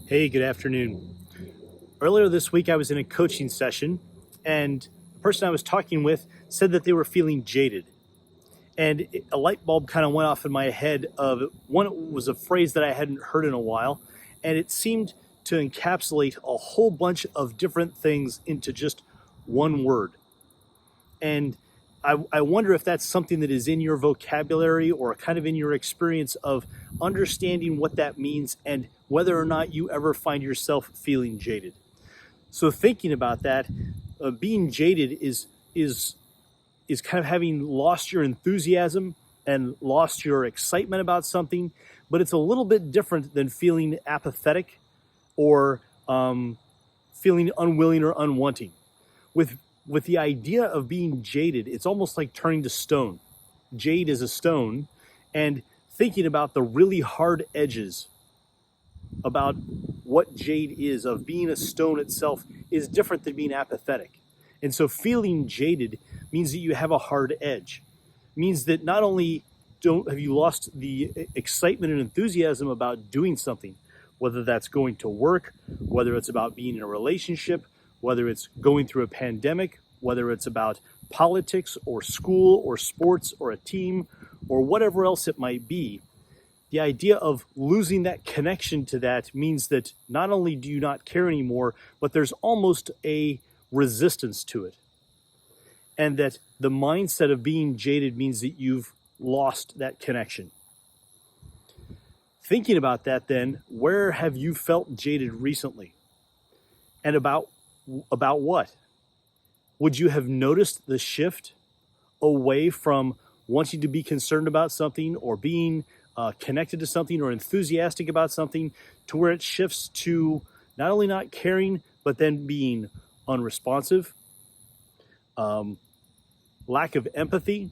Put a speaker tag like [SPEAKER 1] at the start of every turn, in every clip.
[SPEAKER 1] Hey, good afternoon. Earlier this week, I was in a coaching session, and the person I was talking with said that they were feeling jaded. And a light bulb kind of went off in my head of one was a phrase that I hadn't heard in a while, and it seemed to encapsulate a whole bunch of different things into just one word. And I wonder if that's something that is in your vocabulary or kind of in your experience of understanding what that means and whether or not you ever find yourself feeling jaded. So thinking about that, being jaded is kind of having lost your enthusiasm and lost your excitement about something, but it's a little bit different than feeling apathetic or feeling unwilling or unwanting. With the idea of being jaded, it's almost like turning to stone. Jade is a stone, and thinking about the really hard edges about what jade is, of being a stone itself, is different than being apathetic. And so feeling jaded means that you have a hard edge. It means that not only have you lost the excitement and enthusiasm about doing something, whether that's going to work, whether it's about being in a relationship, whether it's going through a pandemic, whether it's about politics or school or sports or a team or whatever else it might be. The idea of losing that connection to that means that not only do you not care anymore, but there's almost a resistance to it. And that the mindset of being jaded means that you've lost that connection. Thinking about that then, where have you felt jaded recently? And about what? Would you have noticed the shift away from wanting to be concerned about something or being connected to something or enthusiastic about something to where it shifts to not only not caring, but then being unresponsive, lack of empathy,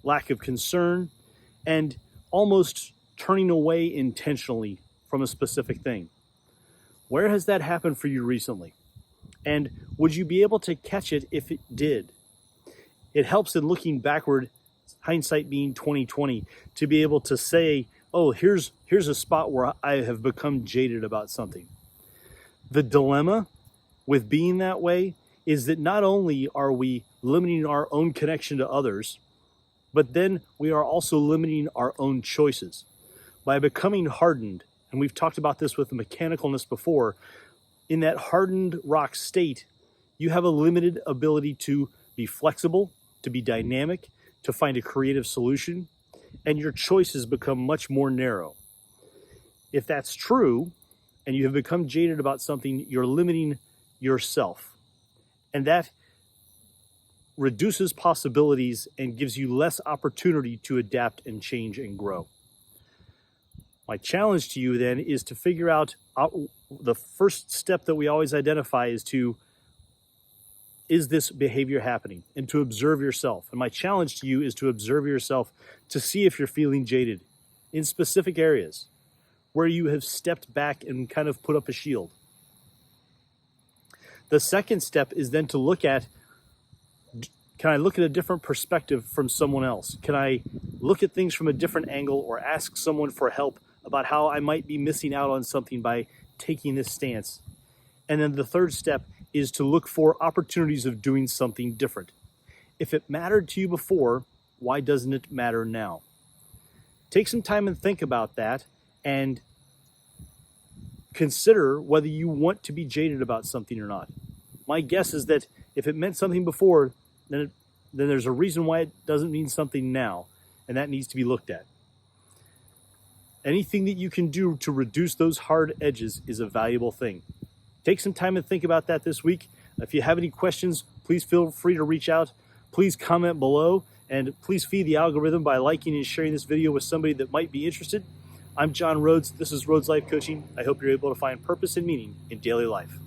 [SPEAKER 1] lack of concern, and almost turning away intentionally from a specific thing? Where has that happened for you recently? And would you be able to catch it if it did? It helps in looking backward, hindsight being 2020, to be able to say, oh, here's a spot where I have become jaded about something. The dilemma with being that way is that not only are we limiting our own connection to others, but then we are also limiting our own choices. By becoming hardened, and we've talked about this with the mechanicalness before, in that hardened rock state, you have a limited ability to be flexible, to be dynamic, to find a creative solution, and your choices become much more narrow. If that's true, and you have become jaded about something, you're limiting yourself. And that reduces possibilities and gives you less opportunity to adapt and change and grow. My challenge to you then is to figure out the first step that we always identify is this behavior happening? And to observe yourself. And my challenge to you is to observe yourself to see if you're feeling jaded in specific areas where you have stepped back and kind of put up a shield. The second step is then to look at, can I look at a different perspective from someone else? Can I look at things from a different angle or ask someone for help about how I might be missing out on something by taking this stance? And then the third step is to look for opportunities of doing something different. If it mattered to you before, why doesn't it matter now? Take some time and think about that and consider whether you want to be jaded about something or not. My guess is that if it meant something before, then there's a reason why it doesn't mean something now, and that needs to be looked at. Anything that you can do to reduce those hard edges is a valuable thing. Take some time and think about that this week. If you have any questions, please feel free to reach out. Please comment below, and please feed the algorithm by liking and sharing this video with somebody that might be interested. I'm John Rhoads. This is Rhoads Life Coaching. I hope you're able to find purpose and meaning in daily life.